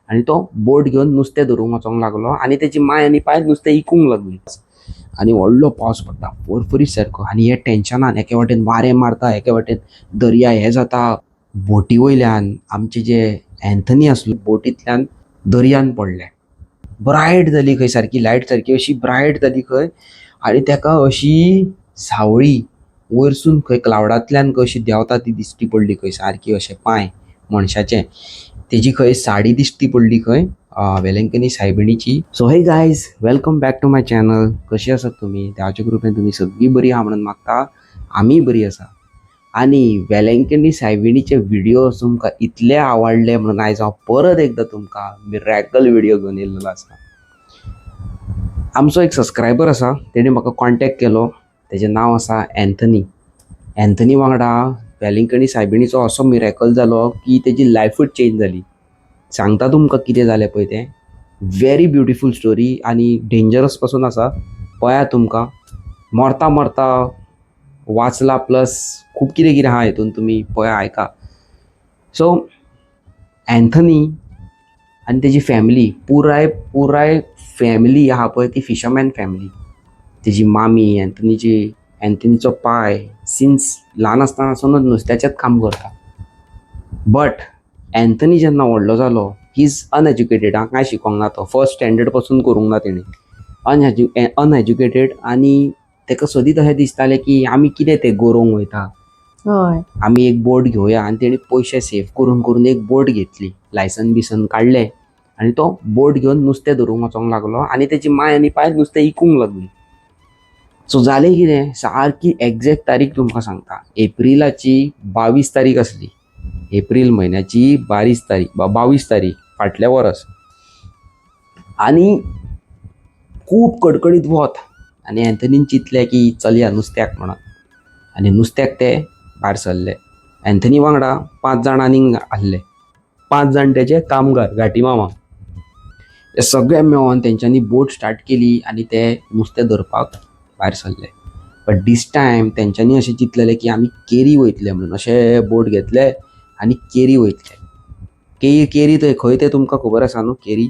आणि तो बोट घेऊन नुस्तें धरूंक वचोंक लागलो आणि तेची माय आनी बायल नुस्तें इकूंक लागली. आणि व्हडलो पावस पडटा फरफरीत सारको आणि हे टेन्शनान एके वाटेन वारें मारता, एके वाटेन दर्या हे जाता. बोटी वयल्यान आमचे जे एंथनी आसलो बोटींतल्यान दर्यान पडले. ब्रायट जाली खंय सारकी लायट सारकी अशी ब्रायट जाली खंय आणि तेका अशी सावळी वयरसून खंय क्लावडांतल्यान कशी देंवता ती दिश्टी पडली खंय सारकी अशे पांय मनशाचे. तेजी खंय साडी दिश्टी पडली खंय वेलंकनी सायबिणीची. So hey guys, welcome back to my channel. कशी आसात तुमी? देवाच्या कृपेन तुमी सगळीं बरी आहा म्हणून मागता. आमी बरी आसा. आणि वेलंकनी सायबिणीचे व्हिडिओज तुमकां इतले आवडले म्हणून आयज हांव परत एकदा तुमकां मिरॅकल व्हिडिओ घेवन येयल्लो आसा. आमचो एक सबस्क्रायबर आसा, तेणे म्हाका कॉन्टॅक्ट केलो. तेजें नांव आसा एंथनी. एंथनी वांगडा वेलंकनी सायबिणीचो असो मिरॅकल जालो की तेजी लायफूच चेंज जाली. सांगता तुमकां कितें जालें पळय तें. व्हेरी ब्युटिफूल स्टोरी आणि डेंजरस पासून आसा. पळयात तुमकां मरता मरता वाचला प्लस खूप कितें कितें आहा हितून, तुमी पळया आयका. सो एंथनी आणि तेजी फॅमिली पुराय फॅमिली आहा पळय ती फिशरमॅन फॅमिली. तेजी मामी, एंथनीचो पाय सिन्स ल्हान आसतनासूनच नुस्त्याचेंच काम करता. बट एंथनी जेन्ना व्हडलो जालो, ही इज अनएज्युकेटेड. कांय शिकोंक ना तो. फर्स्ट स्टँडर्ड पासून करूंक ना तेणें. अनएज्युकेटेड आणि तेका सदींच अशें दिसतालें की आमी कितें तें गरोवंक वयता, आमी एक बोट घेवया. आनी तेणी पयशे सेव करून करून एक बोट घेतली, लायसन बिसन काडलें आनी तो बोट घेवन नुस्तें धरूंक वचोंक लागलो आनी तेची माय आनी बायल नुस्तें इकूंक लागली. सो जालें कितें, सारकी एग्जॅक्ट तारीख तुमकां सांगता. एप्रिलाची 22 तारीख आसली. एप्रील म्हयन्याची 22 तारीख फाटल्या वर्स. आनी खूब कडकडीत वत आनी एंथनीन चिंतलें की चलया नुस्त्याक म्हणून. आनी नुस्त्याक ते भायर सरले. एंथनी वांगडा 5 जाण आनीक आसले. 5 जाण तेजे कामगार, घाटी मामा. ते सगळे मेळोन तेंच्यांनी बोट स्टार्ट केली आनी ते नुस्तें धरपाक भायर सरले. बट दीस टायम तेंच्यांनी अशें चिंतलेलें की आमी केरी वयतले म्हणून. अशें बोट घेतले आनी केरी वयतले. केरी थंय खंय तें तुमकां खबर आसा न्हू. केरी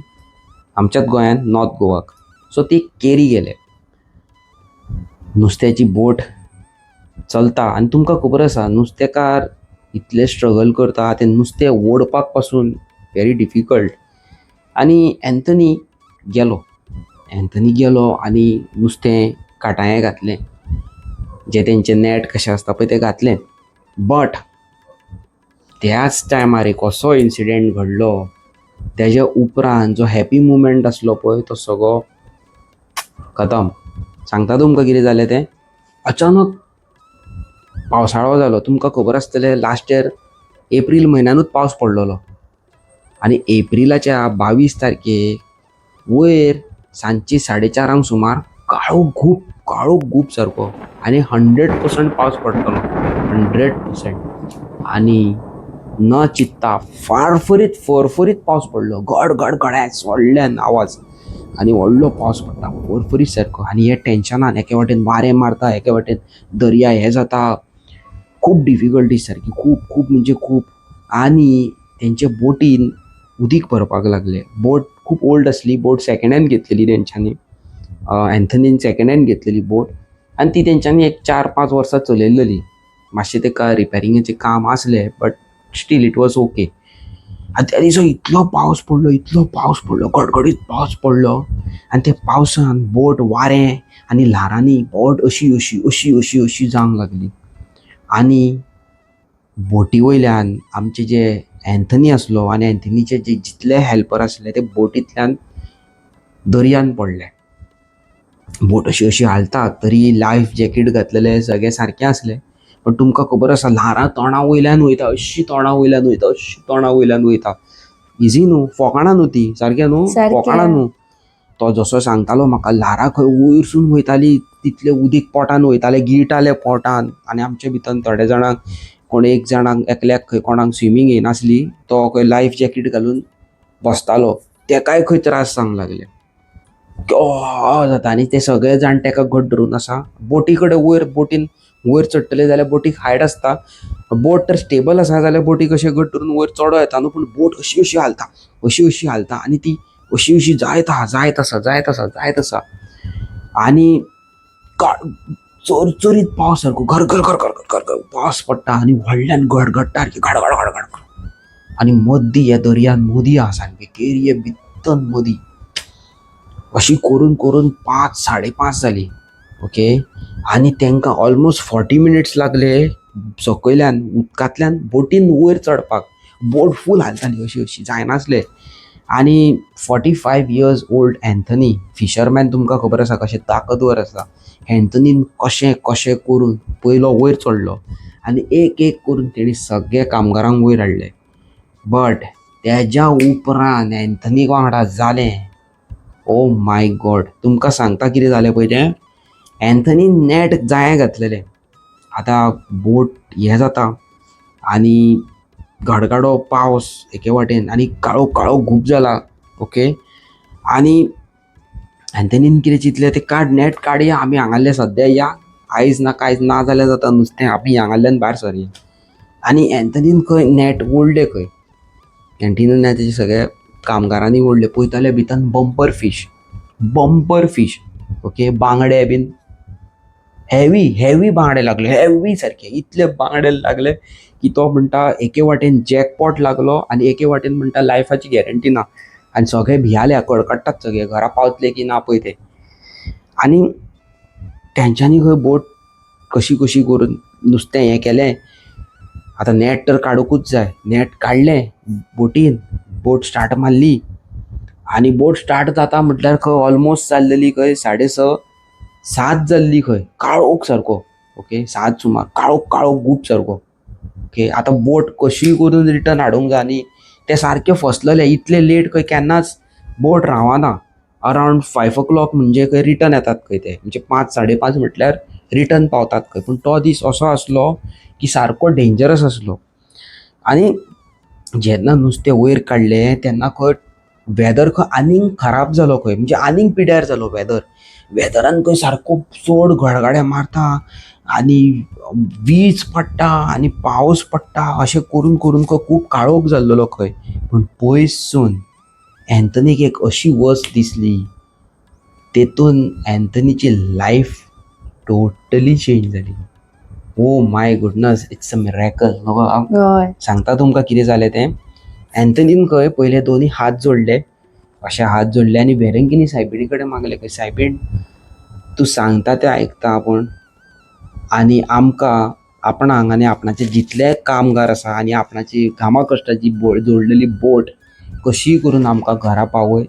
आमच्याच गोंयान नॉर्थ गोवाक. सो ती केरी गेले. नुस्त्याची बोट चलता आनी तुमकां खबर आसा नुस्तेकार इतले स्ट्रगल करता, तें नुस्तें ओडपाक पासून व्हेरी डिफिकल्ट. आनी एंथनी गेलो आनी नुस्तें काटाये घातलें, जे तेंचे नॅट कशें आसता पळय तें घातलें. बट त्याच टायमार एक असो इन्सिडेंट घडलो, तेजे उपरांत जो हॅपी मुमेंट आसलो पळय तो सगळो खतम. सांगता तुमकां कितें जालें तें. अचानक पावसाळो जालो. तुमकां खबर आसतलें लास्ट इयर एप्रील म्हयन्यानूच पावस पडलेलो. आनी एप्रिलाच्या 22 तारखेक वयर सांजची 4:30 सुमार काळोख खूब सारको आनी 100% पावस पडटलो. 100%. आनी न चिंतता फरफरीत पावस पडलो. गडगड्याच व्हडल्यान आवाज आनी व्हडलो पावस पडटा फरफरीत सारको. आनी हे टेन्शनान एके वाटेन वारें मारता, एके वाटेन दर्या हे जाता. खूब डिफिकल्टीज सारकी, खूब म्हणजे खूब. आनी तेंचे बोटीन उदीक भरपाक लागले. बोट खूब ओल्ड आसली. बोट सेकंड हँड घेतलेली तेंच्यांनी. एंथनीन सेकंड हँड घेतलेली बोट आनी ती तेंच्यांनी एक 4-5 वर्सां चलयल्ली. मातशें तेका रिपेरिंगेचें काम आसलें but still it was okay. आनी त्या दिसा इतलो पावस पडलो, गडगडीत पावस पडलो. आनी ते पावसान बोट वारें आनी ल्हारांनी बोट अशी जावंक लागली. आनी बोटी वयल्यान आमचे जे एंथनी आसलो आनी एंथनीचे जे जितले हेल्पर आसले ते बोटींतल्यान दर्यान पडले. बोट अशी हालता तरी लायफ जॅकेट घातलेले सगळें सारकें आसलें. पण तुमकां खबर आसा ल्हारां तोंडा वयल्यान वयता. इजी न्हू, फोकाणां न्हू ती, सारकें न्हू, फोकाणां न्हू. तो जसो सांगतालो म्हाका ल्हारां खंय वयरसून वयताली, तितलें उदीक पोटान वयतालें, गिळटालें पोटान. आनी आमचे भितर थोडे जाणांक एक जाणांक एकल्याक खंय कोणाक स्विमींग येनासली, तो खंय लायफ जॅकेट घालून बसतालो. तेकाय खंय त्रास जावंक लागले जाता. आनी ते सगळे जाण तेका घट धरून आसा. बोटी कडेन वयर बोटीन वयर चडटले जाल्यार बोटीक हायट आसता, बोट तर स्टेबल आसा जाल्यार बोटीक अशें घट करून वयर चडो येता न्हू, पूण बोट अशी अशी हालता, अशी अशी हालता आनी ती अशी अशी जायत आसा आनी चरचरीत पावस सारको घर घर घर घर घर घर पावस पडटा आनी व्हडल्यान गडगडटा सारकी गडगड गडगड आनी मदीं ह्या दर्यान मदीं आहा सारकें केरये भित्तन मदीं. अशी करून करून 5:30 जाली. ओके, आनी तांकां ऑलमोस्ट 40 मिनिट्स लागले सकयल्यान उदकांतल्यान बोटीन वयर चडपाक. बोट फूल हालताली अशी अशी जायनासले. आनी 45 इयर्स ओल्ड एंथनी फिशरमॅन, तुमकां खबर आसा कशें ताकदवर आसा, एंथनीन कशें कशें करून पयलो वयर चडलो आनी एक एक करून तेणी सगळे कामगारांक वयर हाडले. बट तेज्या उपरांत एंथनी वांगडा जालें, ओ माय गॉड, तुमकां सांगता कितें जालें पळय तें. एंथनी नॅट जाये घातलेलें. आतां बोट हें जाता आनी गडगडो पावस एके वाटेन आनी काळो काळो घूप जाला. ओके, आनी एंथनीन कितें चिंतलें, तें नॅट काडया, आमी हांगासरले सद्या या, आयज ना कांयच ना जाल्यार जाता नुस्तें, आमी हांगासरल्यान भायर सरया. आनी एंथनीन खंय नॅट ओडले, खंय एंथनीन तेजे सगळ्या कामगारांनी ओडले. पळयताले भितन बंपर फीश. ओके, बांगडे बीन हेवी बांगडे लागले, हेवी सारके, इतले बांगडे लागले की तो म्हणटा एके वाटेन जॅकपॉट लागलो आनी एके वाटेन म्हणटा लायफाची गॅरंटी ना. आनी सगळे भियाले, कडकडटात सगळे, घरा पावतले की ना पळय ते. आनी तेंच्यांनी खंय बोट कशी कशी करून नुस्तें हें केलें. आतां नॅट तर काडूंकूच जाय. नॅट काडलें बोटीन, बोट स्टार्ट मारली आनी बोट स्टार्ट जाता म्हटल्यार खंय ऑलमोस्ट जाल्लेली खंय 6:30 जाल्ली, खंय काळोख सारको. ओके, 7 सुमार काळो गूप सारको. ओके, आतां बोट कशी करून रिटर्न हाडूंक जाय आनी ते सारके फसलेले. इतले लेट खंय केन्नाच बोट रावना. अरावंड 5 o'clock म्हणजे खंय रिटर्न येतात खंय ते, म्हणजे 5-5:30 म्हटल्यार रिटर्न पावतात खंय. पूण तो दीस असो आसलो की सारको डेंजरस आसलो. आनी जेन्ना नुस्तें वयर काडलें तेन्ना खंय वेदर खंय आनीक खराब जालो, खंय म्हणजे आनीक पिड्यार जालो वेदरान खंय सारको चड गडगडे मारता आनी वीज पडटा आनी पावस पडटा, अशें करून करून खंय खूब काळोख जाल्लो खंय. पूण पयसून एंथनीक एक अशी वस्त दिसली, तेतून एंथनीची लायफ टोटली चेंज जाली. Oh my goodness, it's a miracle. सांगता तुमकां कितें जालें तें. एंथनीन खंय पयले दोनी हात जोडले, अशे हात जोडले आनी वेलंकनी सायबिणी कडेन मागले, खंय सायबीण तूं सांगता तें आयकता आपूण, आनी आमकां आपणाक आनी आपणाचे जितले कामगार आसा आनी आपणाची घामा कश्टाची जोडलेली बोट कशी करून आमकां घरा पावय.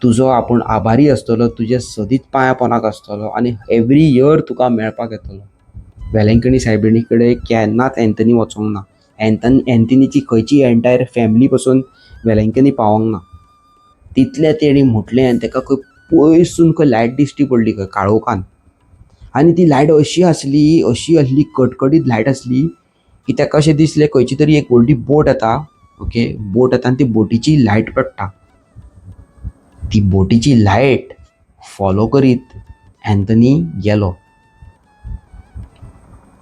तुजो आपूण आभारी आसतलो, तुजे सदींच पांयां पोंदाक आसतलो आनी एवरी इयर तुका मेळपाक येतलो. वेलंकणी सायबिणी कडेन केन्नाच एंथनी वचोंक ना. एंथनीची खंयची एंटायर फॅमिली पसून वेलंकनी पावोंक ना. तितलें तेणी म्हटलें आनी ताका खंय पयसून खंय लायट दिश्टी पडली, खंय काळोखान. आनी ती लायट अशी आसली कडकडीत लायट आसली की ताका अशें दिसलें खंयची तरी एक व्हडली बोट येता. ओके, बोट येता आनी ती बोटीची लायट पेट्टा. ती बोटीची लायट फॉलो करीत एंथनी गेलो.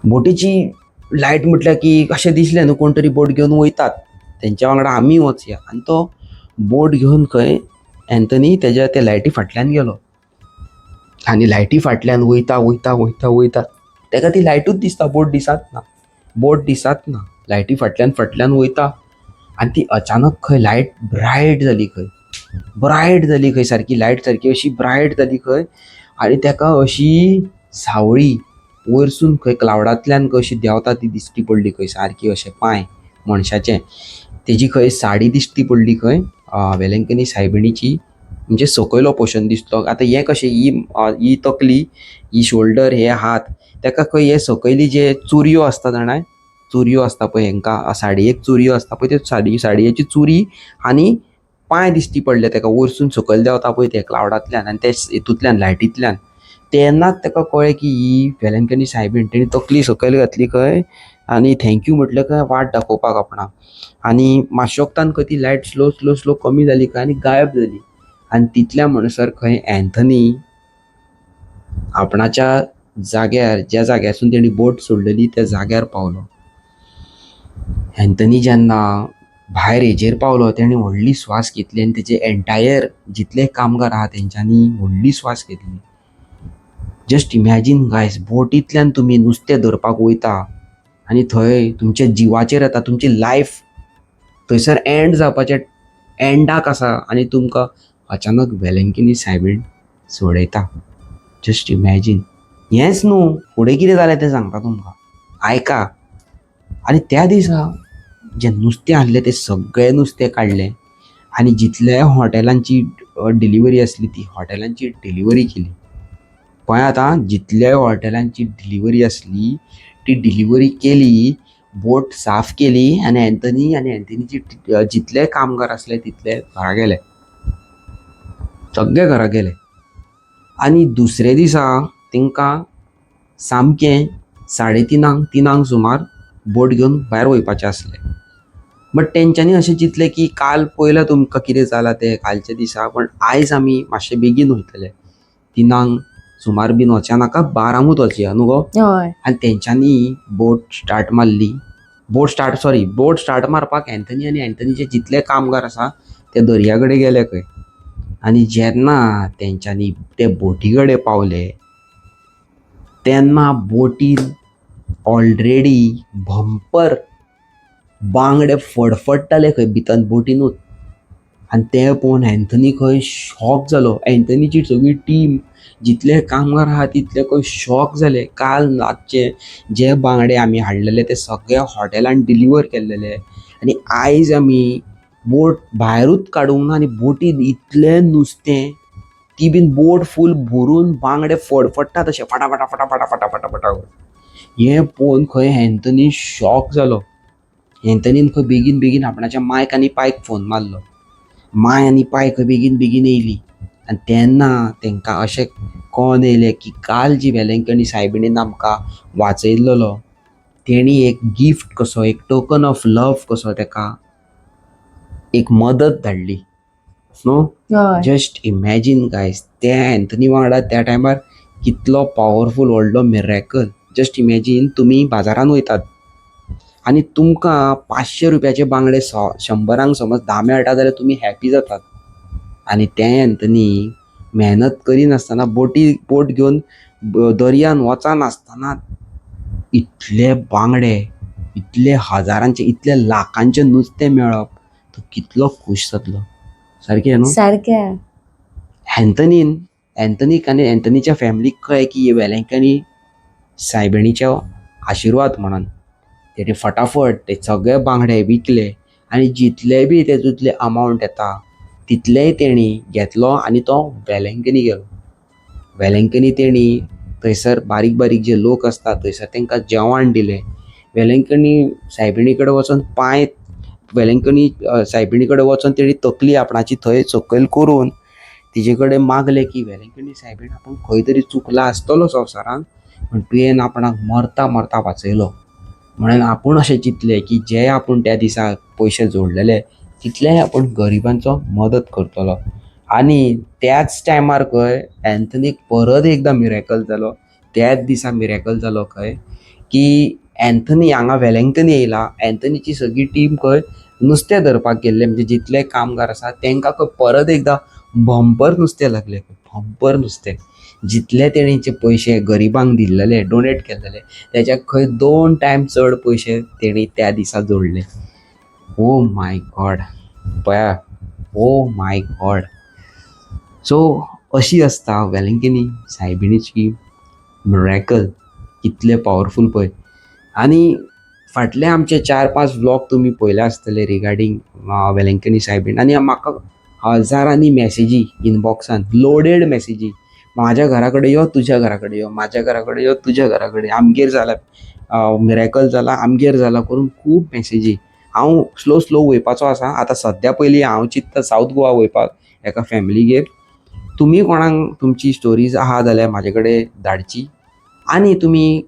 बोटीची लायट म्हटल्यार की अशें दिसलें न्हू कोण तरी बोट घेवन वयतात, तेंच्या वांगडा आमी वचया. आनी तो बोट घेवन खंय एंथनी तेज्या त्या लायटी फाटल्यान गेलो आनी लायटी फाटल्यान वयता वयता वयता वयता ताका ती लायटूच दिसता, बोट दिसत ना. लायटी फाटल्यान फाटल्यान वयता आनी ती अचानक खंय लायट ब्रायट जाली, खंय सारकी लायट सारकी अशी ब्रायट जाली खंय. आनी ताका अशी सावळी वयरसून खंय क्लावडांतल्यान कशी देंवता ती दिश्टी पडली, खंय सारकी अशें पांय मनशाचें. तेजी खंय साडी दिश्टी पडली, खंय वेलंकनी सायबिणीची, म्हणजे सकयलो पोर्शन दिसलो. आतां हें कशें, ही तकली, ही शोल्डर, हे हात, ताका खंय हे सकयली जे चुरयो आसता जाणाय, चुरयो आसता पळय हांकां साडयेक चुरयो आसता पळय, त्यो साडयेची चुरी आनी पांय दिश्टी पडले ताका वयरसून सकयल देंवता पळय ते क्लावडांतल्यान आनी ते हितूंतल्यान लायटींतल्यान. तेन्नाच ताका कळ्ळें की ही वेलंकनी सायबीण. तेणी तकली सकयल घातली खंय आनी थँक्यू म्हटलें खंय वाट दाखोवपाक आपणाक. आनी मातशें खंय ती लायट स्लो स्लो स्लो कमी जाली खंय आनी गायब जाली. आनी तितल्या म्हणसर खंय एंथनी आपणाच्या जाग्यार ज्या जाग्यासून तेणी बोट सोडलेली त्या जाग्यार पावलो. एंथनी जेन्ना भायर हेजेर पावलो तेणी व्हडली स्वास घेतली आनी तेजे एंटायर जितले कामगार आहा तेंच्यांनी व्हडली स्वास घेतली. जस्ट इमॅजीन गायज, बोटींतल्यान तुमी नुस्तें धरपाक वयता आनी थंय तुमच्या जिवाचेर येता, तुमची लायफ थंयसर एंड जावपाच्या एंडाक आसा आनी तुमकां अचानक वेलंकनी सायबीण सोडयता. Just imagine. हेंच न्हू, फुडें कितें जालें तें सांगता तुमकां, आयका. आनी त्या दिसा जें नुस्तें आहलें तें सगळें नुस्तें काडलें आनी जितल्या हॉटेलांची डिलिव्हरी आसली ती हॉटेलांची डिलिव्हरी केली. पळय आतां, जितल्या हॉटेलांची डिलिव्हरी आसली ती डिलिव्हरी केली, बोट साफ केली आनी एंथनीचे जितले कामगार आसले तितले घरा गेले, सगळे घरा गेले. आनी दुसरे दिसा तेंकां सामकें 3:30 सुमार बोट घेवन भायर वयपाचें आसलें. बट तेंच्यांनी अशें चिंतलें की काल पयलें तुमकां कितें जालां तें कालच्या दिसा, पण आयज आमी मातशें बेगीन वयतले. 3 सुमार बीन वचया नाका, 12 वचया न्हू गो. आनी तेंच्यांनी बोट स्टार्ट मारली. बोट स्टार्ट मारपाक एंथनी आनी एंथनीचे जितले कामगार आसा ते दर्या कडेन गेले खंय. आनी जेन्ना तेंच्यांनी ते बोटी कडेन पावले तेन्ना बोटीन ऑलरेडी भंपर बांगडे फडफडटाले खंय भितर बोटीनूच. आनी तें पळोवन एंथनी खंय शॉक जालो. एंथनीची सगळी टीम, जितले कामगार आहा तितले खंय शॉक जाले. काल रातचे जे बांगडे आमी हाडलेले ते सगळे हॉटेलान डिलिव्हर केल्लेले आनी आयज आमी बोट भायरूच काडूंक ना आनी बोटीन इतलें नुस्तें, ती बीन बोट फूल भरून बांगडे फडफडटा तशे फटाफटा फटाफटा फटाफटा फटा. हें पळोवन खंय एंथनी शॉक जालो. एंथनीन खंय बेगीन बेगीन आपणाच्या मायक आनी पायक फोन मारलो. माय आनी पाय खंय बेगीन बेगीन येयली आनी तेन्ना तेंकां अशें कळोन येयलें की काल जी वेलंकणी सायबिणीन आमकां वाचयल्लो तेणी एक गिफ्ट कसो, एक टोकन ऑफ लव कसो तेका एक मदत धाडली न्हू. जस्ट इमॅजीन गायज, त्या एंथनी वांगडा त्या टायमार कितलो पॉवरफूल व्हडलो मिरेकल. जस्ट इमॅजीन, तुमी बाजारान वयतात आनी तुमकां 500 रुपयाचे बांगडे 100रांक समज 10 मेळटा जाल्यार तुमी हॅपी जातात. आनी ते एंथनी मेहनत करिनासतना बोट घेवन दर्यान वचनासतना इतले बांगडे, इतले हजारांचे, इतले लाखांचे नुस्तें मेळप, तो कितलो खूश जातलो. सारकें न्हू. सारकें. एंथनीक आनी एंथनीच्या फॅमिलीक कळ्ळें की वेलंकणी सायबिणीचो आशिर्वाद म्हणून तेणी फटाफट ते सगळे बांगडे विकले आनी जितले बी तेतूंतले अमावंट येता तितलेय तेणी घेतलो आनी तो वेलंकनी गेलो. वेलंकनी तेणी थंयसर बारीक बारीक जे लोक आसता थंयसर तेंकां जेवण दिलें. वेलंकणी सायबिणी कडेन वचून वेलंकणी सायबिणी कडेन वचून तेणी तकली आपणाची थंय सकयल करून तिजे कडेन मागलें की वेलंकणी सायबीण, आपूण खंय तरी चुकला आसतलो संवसारान, पूण तुवें आपणाक मरता मरता वाचयलो. म्हणून आपूण अशें चिंतलें की जे आपूण त्या दिसा पयशे जोडलेले तितलेय आपूण गरिबांचो मदत करतलो. आनी त्याच टायमार खंय एंथनीक परत एकदां मिरेकल जालो. त्याच दिसा मिरेकल जालो खंय की एंथनी हांगा वेलंकनी येयला. एंथनीची सगळी टीम खंय नुस्तें धरपाक गेल्ले, म्हणजे जितले कामगार आसा तेंकां खंय परत एकदां भंपर नुस्तें लागलें. भंपर नुस्तें जितले तेणीचे पयशे गरिबांक दिल्लेले, डोनेट केल्लेले, तेच्या खंय 2 टायम चड पयशे तेणी त्या दिसा जोडले. ओ माय गॉड, पळया, ओ माय गॉड. सो अशी आसता वेलंकनी सायबिणीची मिरेकल, कितले पॉवरफूल पळय. आनी फाटले आमचे 4-5 व्लॉग तुमी पळयले आसतले रिगार्डींग वेलंकनी सायबीण. आनी म्हाका हजारांनी मॅसेजी इनबॉक्सान, लोडेड मॅसेजी, म्हाज्या घरा कडेन यो, तुज्या घरा कडेन यो, म्हाज्या घरा कडेन यो, तुज्या घरा कडेन, आमगेर जाला मिरेकल जाला, आमगेर जाला करून खूब मॅसेजी. हांव स्लो वयपाचो आसा. आतां सद्या पयलीं हांव चिंत्ता सावथ गोवा वयपाक एका फॅमिलीगेर. तुमी कोणाक तुमची स्टोरीज आहा जाल्यार म्हाजे कडेन धाडची. आनी तुमी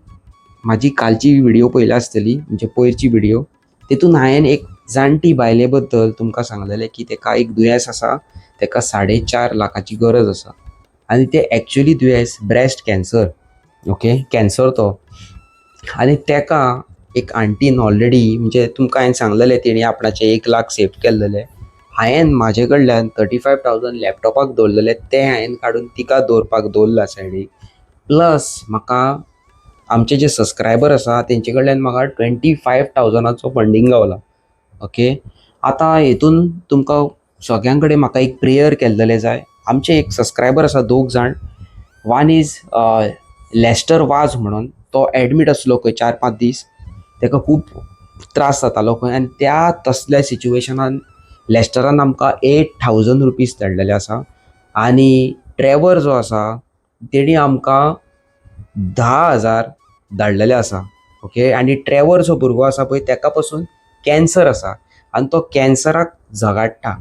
म्हाजी कालची व्हिडिओ पयली आसतली, म्हणजे पयरची व्हिडिओ, तेतून हांवें एक जाणटी बायले बद्दल तुमकां सांगलेलें की तेका एक दुयेंस आसा, तेका 4.5 लाखाची गरज आसा. आनी तें एक्चुअली दुयेंस ब्रेस्ट कॅन्सर. ओके, कॅन्सर तो. आनी तेका एक आंटीन ऑलरेडी म्हणजे तुमकां हांवें सांगलेलें तेणी आपणाचे 1,00,000 सेव केल्लेले. हांवें म्हाजे कडल्यान 35,000 लॅपटॉपाक दवरलेले ते हांवें काडून तिका दवरपाक दवरला सायडीक. प्लस म्हाका आमचे जे सबस्क्रायबर आसा तेंचे कडल्यान म्हाका 25,000ाचो फंडींग गावला. ओके, आतां हेतून तुमकां सगळ्यां कडेन म्हाका एक प्रेयर केल्लेले जाय. आमचे एक सबस्क्रायबर आसा 2 जाण. वन इज लेस्टर वाज म्हणून, तो एडमीट आसलो खंय 4-5 दीस. ताका खूब त्रास जातालो खंय आनी त्या तसल्या सिच्युएशनान लेस्टरान आमकां 8,000 रुपीज धाडलेले आसा. आनी ट्रेवर जो आसा तेणी आमकां 10,000 धाडलेले आसा. ओके, आनी ट्रेवर जो भुरगो आसा पळय ताका पासून कॅन्सर आसा आनी तो कॅन्सराक झगाडटा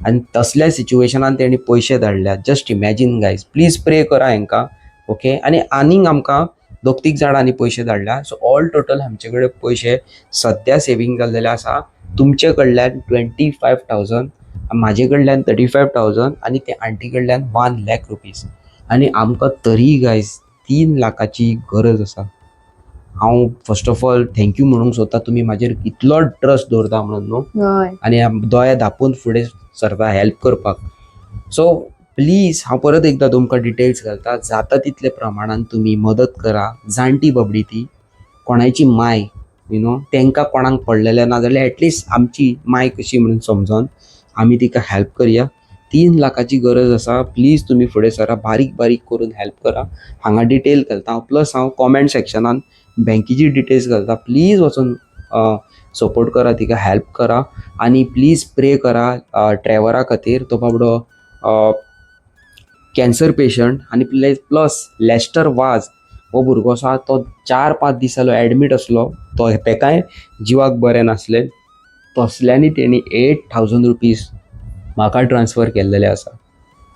आनी तसल्या सिच्युएशनान तेणी पयशे धाडल्या. जस्ट इमॅजीन गायज, प्लीज प्रे करा हांकां. ओके, आनी आनीक आमकां 2-3 जाणांनी पयशे धाडल्या. सो ऑल टोटल आमचे कडेन पयशे सद्या सेवींग जाल्लेले आसा. तुमचे कडल्यान 25,000, म्हाजे कडल्यान 35,000 आनी ते आंटी कडल्यान 1,00,000 रुपीज. आनी आमकां तरी गायज 3 लाखाची गरज आसा. हांव फर्स्ट ऑफ ऑल थँक्यू म्हणूंक सोदता, तुमी म्हाजेर कितलो ट्रस्ट दवरता म्हणून न्हू, आनी दोळे धापून फुडें सरता हेल्प करपाक. सो प्लीज हांव परत एकदां तुमकां डिटेल्स घालता, जाता तितले प्रमाणान तुमी मदत करा. जाणटी बाबडी ती, कोणाची माय तांकां कोणाक पडलेलें ना जाल्यार एटलिस्ट आमची माय कशी म्हणून समजोन आमी तिका हेल्प करया. 3 लाखाची गरज आसा. प्लीज तुमी फुडें सरा, बारीक बारीक करून हेल्प करा. हांगा डिटेल घालता हांव, प्लस हांव कॉमेंट सेक्शनान बँकेची डिटेल्स घालता. प्लीज वचून सपोर्ट करा, तिका हेल्प करा. आनी प्लीज प्रे करा ट्रेवरा खातीर. तो बाबडो कॅन्सर पेशंट. आनी प्लस लेस्टर वाज हो भुरगो आसा तो 4-5 दीस जालो एडमीट आसलो. तो ताकाय जिवाक बरें नासलें. तसल्यांनी तेणी 8,000 रुपीज म्हाका ट्रान्सफर केल्लेले आसा.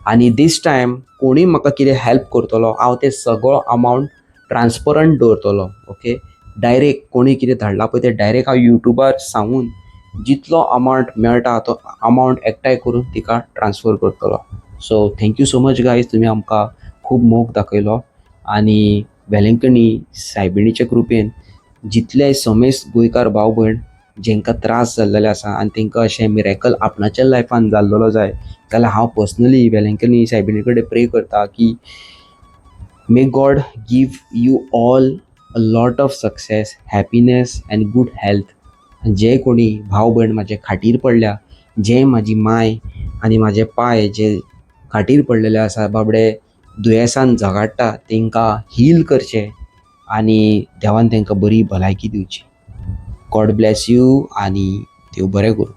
आनी दीस टायम कोणूय म्हाका कितें हेल्प करतलो हांव ते सगळो अमावंट ट्रान्सपरंट दवरतलो. ओके, डायरेक्ट कोणी कितें धाडला पळय ते डायरेक्ट हांव युट्यूबार सांगून जितलो अमावंट मेळटा तो अमावंट एकठांय करून तिका ट्रान्सफर करतलो. So thank you so much guys, तुमी आमकां खूब मोग दाखयलो. आनी वेलंकणी सायबिणीच्या कृपेन जितले समेस्त गोंयकार भाव भयण जेंकां त्रास जाल्लेले आसा आनी तांकां अशें मिरेकल आपणाच्या लायफान जाल्लो जाय जाल्यार हांव पर्सनली वेलंकणी सायबिणी कडेन प्रे करता की may God give you all a lot of success, happiness and good health. जे कोणी भाव भयण म्हाजे खाटीर पडल्या, जे म्हाजी माय आनी म्हाजे पाय जे खाटीर पडलेले आसा बाबडे दुयेंसान झगाडटा, तांकां हील करचें आनी देवान तांकां बरी भलायकी दिवची. गॉड ब्लेस यू आनी देव बरें करूं.